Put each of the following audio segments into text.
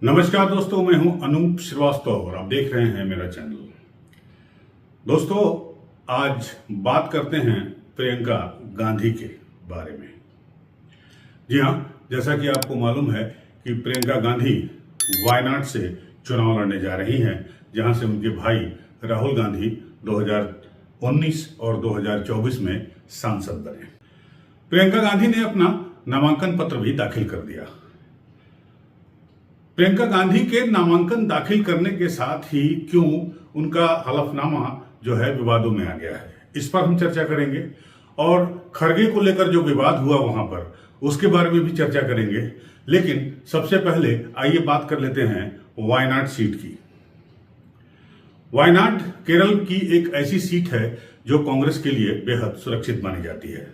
नमस्कार दोस्तों, मैं हूं अनूप श्रीवास्तव और आप देख रहे हैं मेरा चैनल। दोस्तों, आज बात करते हैं प्रियंका गांधी के बारे में। जी हां, जैसा कि आपको मालूम है कि प्रियंका गांधी वायनाड से चुनाव लड़ने जा रही हैं, जहां से उनके भाई राहुल गांधी 2019 और 2024 में सांसद बने। प्रियंका गांधी ने अपना नामांकन पत्र भी दाखिल कर दिया। प्रियंका गांधी के नामांकन दाखिल करने के साथ ही क्यों उनका हलफनामा जो है विवादों में आ गया है, इस पर हम चर्चा करेंगे। और खरगे को लेकर जो विवाद हुआ वहां पर, उसके बारे में भी चर्चा करेंगे। लेकिन सबसे पहले आइए बात कर लेते हैं वायनाड सीट की। वायनाड केरल की एक ऐसी सीट है जो कांग्रेस के लिए बेहद सुरक्षित मानी जाती है।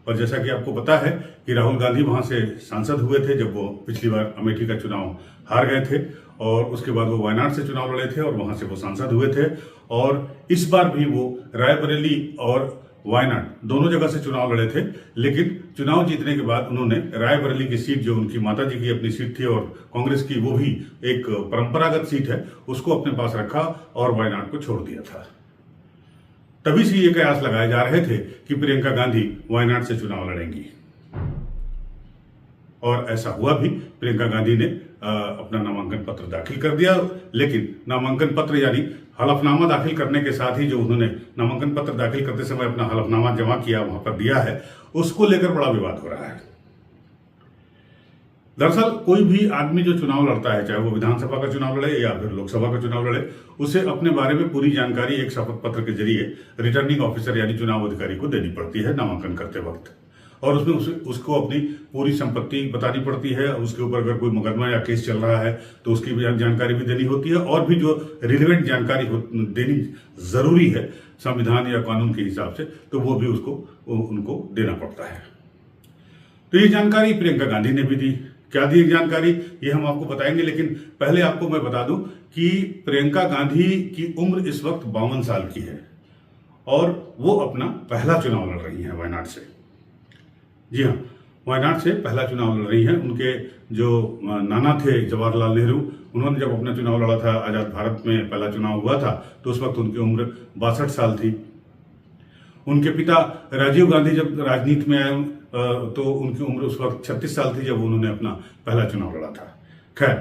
और जैसा कि आपको पता है कि राहुल गांधी वहां से सांसद हुए थे जब वो पिछली बार अमेठी का चुनाव हार गए थे, और उसके बाद वो वायनाड से चुनाव लड़े थे और वहां से वो सांसद हुए थे। और इस बार भी वो रायबरेली और वायनाड दोनों जगह से चुनाव लड़े थे। लेकिन चुनाव जीतने के बाद उन्होंने रायबरेली की सीट, जो उनकी माताजी की अपनी सीट थी और कांग्रेस की वो भी एक परंपरागत सीट है, उसको अपने पास रखा और वायनाड को छोड़ दिया था। तभी से ये कयास लगाए जा रहे थे कि प्रियंका गांधी वायनाड से चुनाव लड़ेंगी, और ऐसा हुआ भी। प्रियंका गांधी ने अपना नामांकन पत्र दाखिल कर दिया। लेकिन नामांकन पत्र यानी हलफनामा दाखिल करने के साथ ही जो उन्होंने नामांकन पत्र दाखिल करते समय अपना हलफनामा जमा किया, वहां पर दिया है, उसको लेकर बड़ा विवाद हो रहा है। दरअसल कोई भी आदमी जो चुनाव लड़ता है, चाहे वो विधानसभा का चुनाव लड़े या फिर लोकसभा का चुनाव लड़े, उसे अपने बारे में पूरी जानकारी एक शपथ पत्र के जरिए रिटर्निंग ऑफिसर यानी चुनाव अधिकारी को देनी पड़ती है नामांकन करते वक्त। और उसमें उसको अपनी पूरी संपत्ति बतानी पड़ती है। उसके ऊपर अगर कोई मुकदमा या केस चल रहा है तो उसकी भी जानकारी भी देनी होती है, और भी जो रिलेवेंट जानकारी देनी जरूरी है संविधान या कानून के हिसाब से, तो वो भी उनको देना पड़ता है। तो ये जानकारी प्रियंका गांधी ने भी दी। क्या दी जानकारी, ये हम आपको बताएंगे। लेकिन पहले आपको मैं बता दूं कि प्रियंका गांधी की उम्र इस वक्त 52 साल की है और वो अपना पहला चुनाव लड़ रही है वायनाड से। जी हाँ, वायनाड से पहला चुनाव लड़ रही हैं। उनके जो नाना थे जवाहरलाल नेहरू, उन्होंने जब अपना चुनाव लड़ा था, आजाद भारत में पहला चुनाव हुआ था, तो उस वक्त उनकी उम्र 62 साल थी। उनके पिता राजीव गांधी जब राजनीति में आए तो उनकी उम्र उस वक्त 36 साल थी जब उन्होंने अपना पहला चुनाव लड़ा था। खैर,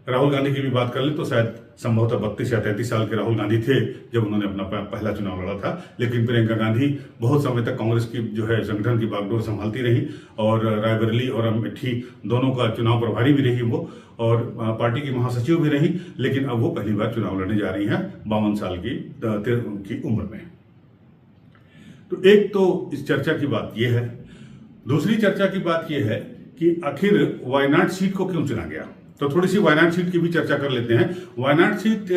राहुल गांधी की भी बात कर ले तो शायद संभवतः 32 या 33 साल के राहुल गांधी थे जब उन्होंने अपना पहला चुनाव लड़ा था। लेकिन प्रियंका गांधी बहुत समय तक कांग्रेस की जो है संगठन की बागडोर संभालती रही, और रायबरेली और अमेठी दोनों का चुनाव प्रभारी भी रही वो, और पार्टी की महासचिव भी रही। लेकिन अब वो पहली बार चुनाव लड़ने जा रही हैं 52 साल की उम्र में। तो एक तो इस चर्चा की बात यह है। दूसरी चर्चा की बात यह है कि आखिर वायनाड सीट को क्यों चुना गया। तो थोड़ी सी वायनाड सीट की भी चर्चा कर लेते हैं। वायनाड सीट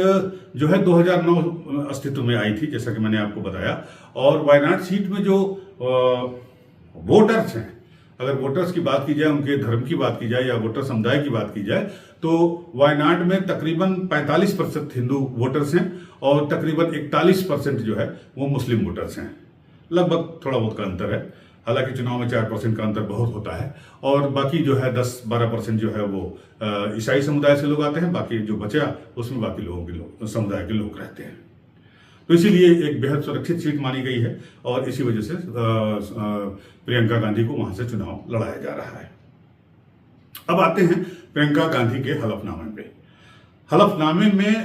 जो है 2009 अस्तित्व में आई थी, जैसा कि मैंने आपको बताया। और वायनाड सीट में जो वोटर्स हैं, अगर वोटर्स की बात की जाए, उनके धर्म की बात की जाए या वोटर समुदाय की बात की जाए, तो वायनाड में तकरीबन 45% हिंदू वोटर्स हैं और तकरीबन 41% जो है वो मुस्लिम वोटर्स हैं। लगभग थोड़ा बहुत का अंतर है। हालांकि चुनाव में 4% का अंतर बहुत होता है, और बाकी जो है 10-12% जो है वो ईसाई समुदाय से लोग आते हैं। बाकी जो बचा उसमें बाकी समुदाय के लोग रहते हैं। तो इसीलिए एक बेहद सुरक्षित सीट मानी गई है, और इसी वजह से प्रियंका गांधी को वहां से चुनाव लड़ाया जा रहा है। अब आते हैं प्रियंका गांधी के हलफनामे पे। हलफनामे में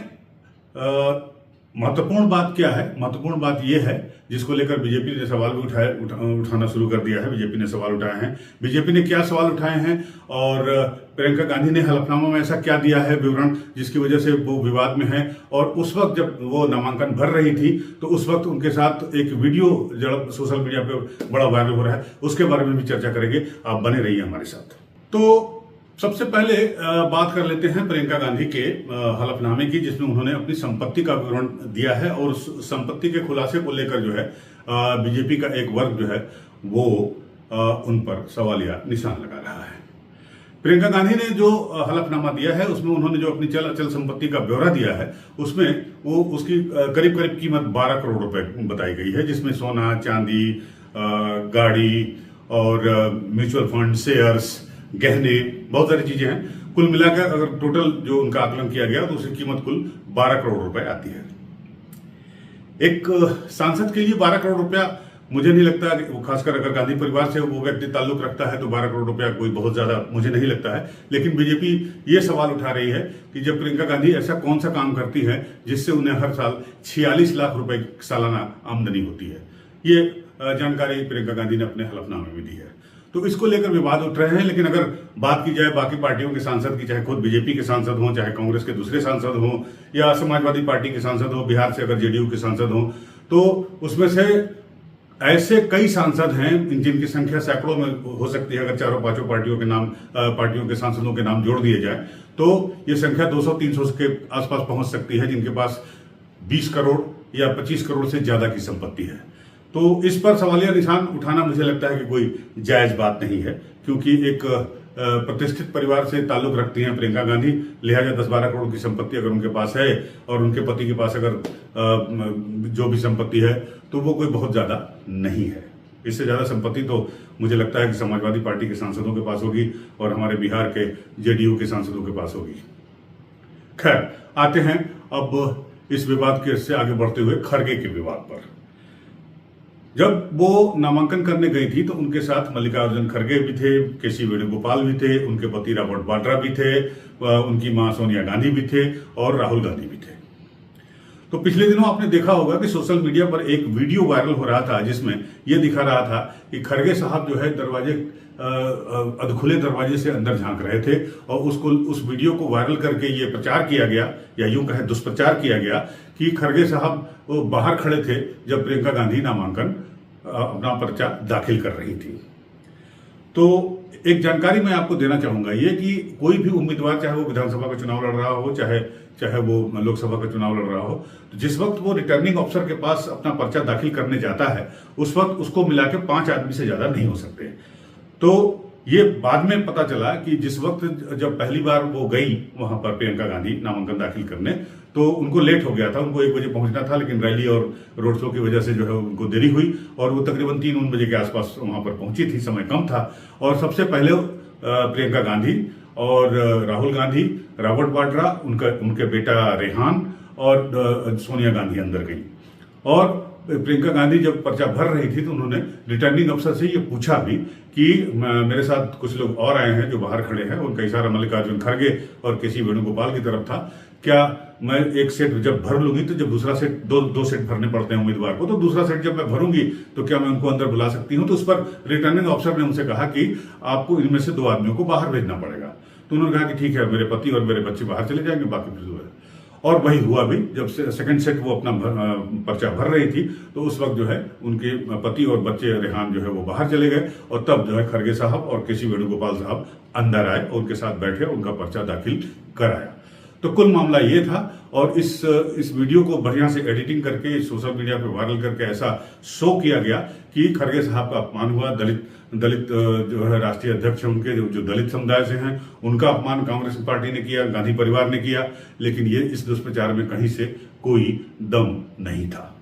महत्वपूर्ण बात क्या है? महत्वपूर्ण बात यह है, जिसको लेकर बीजेपी ने सवाल भी उठाना शुरू कर दिया है। बीजेपी ने सवाल उठाए हैं। बीजेपी ने क्या सवाल उठाए हैं, और प्रियंका गांधी ने हलफनामा में ऐसा क्या दिया है विवरण, जिसकी वजह से वो विवाद में है। और उस वक्त जब वो नामांकन भर रही थी तो उस वक्त उनके साथ एक वीडियो जो सोशल मीडिया पे बड़ा वायरल हो रहा है, उसके बारे में भी चर्चा करेंगे। आप बने रहिए हमारे साथ। तो सबसे पहले बात कर लेते हैं प्रियंका गांधी के हलफनामे की, जिसमें उन्होंने अपनी संपत्ति का विवरण दिया है। और उस संपत्ति के खुलासे को लेकर जो है बीजेपी का एक वर्ग जो है वो उन पर सवालिया निशान लगा रहा है। प्रियंका गांधी ने जो हलफनामा दिया है उसमें उन्होंने जो अपनी चल संपत्ति का ब्यौरा दिया है, उसमें वो उसकी करीब करीब कीमत 12 करोड़ रुपए बताई गई है, जिसमें सोना, चांदी, गाड़ी और म्यूचुअल फंड, शेयर्स, गहने, बहुत सारी चीजें हैं। कुल मिलाकर अगर टोटल जो उनका आकलन किया गया तो उसकी कीमत कुल 12 करोड़ रुपए आती है। एक सांसद के लिए 12 करोड़ रुपया मुझे नहीं लगता कि वो, खासकर अगर गांधी परिवार से वो व्यक्ति ताल्लुक रखता है तो 12 करोड़ रुपया कोई बहुत ज्यादा मुझे नहीं लगता है। लेकिन बीजेपी ये सवाल उठा रही है कि जब प्रियंका गांधी ऐसा कौन सा काम करती है जिससे उन्हें हर साल 46 लाख रुपए सालाना आमदनी होती है, ये जानकारी प्रियंका गांधी ने अपने हलफनामे में दी है। तो इसको लेकर विवाद उठ रहे हैं। लेकिन अगर बात की जाए बाकी पार्टियों के सांसद की, चाहे खुद बीजेपी के सांसद हों, चाहे कांग्रेस के दूसरे सांसद हों, या समाजवादी पार्टी के सांसद हों, बिहार से अगर जेडीयू के सांसद हों, तो उसमें से ऐसे कई सांसद हैं जिनकी संख्या सैकड़ों में हो सकती है। अगर चारों पांचों पार्टियों के सांसदों के नाम जोड़ दिए जाए तो ये संख्या 200-300 के आसपास पहुंच सकती है, जिनके पास 20 करोड़ या 25 करोड़ से ज्यादा की संपत्ति है। तो इस पर सवालिया निशान उठाना मुझे लगता है कि कोई जायज बात नहीं है, क्योंकि एक प्रतिष्ठित परिवार से ताल्लुक रखती हैं प्रियंका गांधी, लिहाजा 10-12 करोड़ की संपत्ति अगर उनके पास है और उनके पति के पास अगर जो भी संपत्ति है तो वो कोई बहुत ज्यादा नहीं है। इससे ज्यादा संपत्ति तो मुझे लगता है कि समाजवादी पार्टी के सांसदों के पास होगी और हमारे बिहार के जेडीयू के सांसदों के पास होगी। खैर, आते हैं अब इस विवाद के से आगे बढ़ते हुए खरगे के विवाद पर। जब वो नामांकन करने गई थी तो उनके साथ मल्लिकार्जुन खरगे भी थे, केसी वेणुगोपाल भी थे, उनके पति रॉबर्ट वाड्रा भी थे, उनकी मां सोनिया गांधी भी थे और राहुल गांधी भी थे। तो पिछले दिनों आपने देखा होगा कि सोशल मीडिया पर एक वीडियो वायरल हो रहा था जिसमें यह दिखा रहा था कि खरगे साहब जो है अधखुले दरवाजे से अंदर झांक रहे थे और उस वीडियो को वायरल करके ये प्रचार किया गया, या यूं कहें दुष्प्रचार किया गया, कि खरगे साहब वो बाहर खड़े थे जब प्रियंका गांधी नामांकन अपना पर्चा दाखिल कर रही थी। तो एक जानकारी मैं आपको देना चाहूंगा ये कि कोई भी उम्मीदवार, चाहे वो विधानसभा का चुनाव लड़ रहा हो, चाहे वो लोकसभा का चुनाव लड़ रहा हो, तो जिस वक्त वो रिटर्निंग ऑफिसर के पास अपना पर्चा दाखिल करने जाता है उस वक्त उसको मिला के 5 आदमी से ज्यादा नहीं हो सकते। तो ये बाद में पता चला कि जिस वक्त जब पहली बार वो गई वहां पर प्रियंका गांधी नामांकन दाखिल करने, तो उनको लेट हो गया था, उनको 1 बजे पहुंचना था, लेकिन रैली और रोड शो की वजह से जो है उनको देरी हुई और वो तकरीबन 3-4 बजे के आसपास वहां पर पहुंची थी, समय कम था। और सबसे पहले प्रियंका गांधी और राहुल गांधी, रॉबर्ट वाड्रा, उनके बेटा रेहान और सोनिया गांधी अंदर गई। और प्रियंका गांधी जब पर्चा भर रही थी तो उन्होंने रिटर्निंग अफसर से ये पूछा भी कि मेरे साथ कुछ लोग और आए हैं जो बाहर खड़े हैं, उनका इशारा मल्लिकार्जुन खरगे और केसी वेणुगोपाल की तरफ था, क्या मैं एक सेट जब भर लूंगी तो जब दूसरा सेट दो सेट भरने पड़ते हैं उम्मीदवार को, तो दूसरा सेट जब मैं भरूंगी तो क्या मैं उनको अंदर बुला सकती हूं? तो उस पर रिटर्निंग अफसर ने उनसे कहा कि आपको इनमें से 2 आदमियों को बाहर भेजना पड़ेगा। तो उन्होंने कहा कि ठीक है, मेरे पति और मेरे बच्चे बाहर चले जाएंगे, बाकी फिर और वही हुआ भी। जब सेकंड सेट वो अपना पर्चा भर रही थी तो उस वक्त जो है उनके पति और बच्चे रेहान जो है वो बाहर चले गए और तब जो है खरगे साहब और केसी वेणुगोपाल साहब अंदर आए और उनके साथ बैठे, उनका पर्चा दाखिल कराया। तो कुल मामला ये था। और इस वीडियो को बढ़िया से एडिटिंग करके सोशल मीडिया पे वायरल करके ऐसा शो किया गया कि खरगे साहब का अपमान हुआ, दलित जो है राष्ट्रीय अध्यक्ष हैं उनके, जो दलित समुदाय से हैं, उनका अपमान कांग्रेस पार्टी ने किया, गांधी परिवार ने किया। लेकिन ये इस दुष्प्रचार में कहीं से कोई दम नहीं था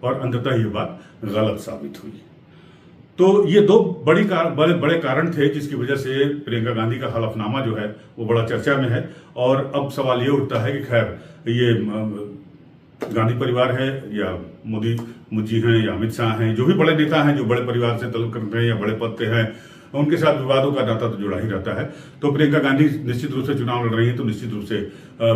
और अंततः ये बात गलत साबित हुई। तो ये 2 बड़े कारण थे जिसकी वजह से प्रियंका गांधी का हलफनामा जो है वो बड़ा चर्चा में है। और अब सवाल ये उठता है कि खैर ये गांधी परिवार है या मोदी जी हैं या अमित शाह हैं, जो भी बड़े नेता हैं जो बड़े परिवार से ताल्लुक करते हैं या बड़े पद पे हैं, उनके साथ विवादों का नाता तो जुड़ा ही रहता है। तो प्रियंका गांधी निश्चित रूप से चुनाव लड़ रही है तो निश्चित रूप से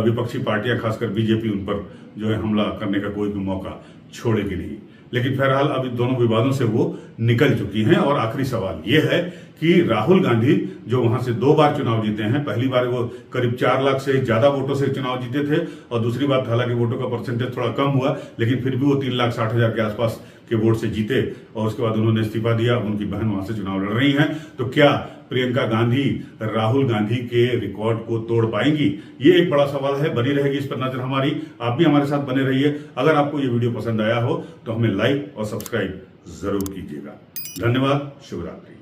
विपक्षी पार्टियां, खासकर बीजेपी, उन पर जो है हमला करने का कोई भी मौका छोड़ेगी नहीं। लेकिन बहरहाल अब इन दोनों विवादों से वो निकल चुकी हैं। और आखिरी सवाल ये है कि राहुल गांधी जो वहां से 2 बार चुनाव जीते हैं, पहली बार वो करीब 4 लाख से ज्यादा वोटों से चुनाव जीते थे और दूसरी बात हालांकि वोटों का परसेंटेज थोड़ा कम हुआ, लेकिन फिर भी वो 3,60,000 के आसपास के वोट से जीते और उसके बाद उन्होंने इस्तीफा दिया। उनकी बहन वहां से चुनाव लड़ रही हैं। तो क्या प्रियंका गांधी राहुल गांधी के रिकॉर्ड को तोड़ पाएंगी? ये एक बड़ा सवाल है। बनी रहेगी इस पर नजर हमारी। आप भी हमारे साथ बने रहिए। अगर आपको ये वीडियो पसंद आया हो तो हमें लाइक और सब्सक्राइब जरूर कीजिएगा। धन्यवाद। शुभ रात्रि।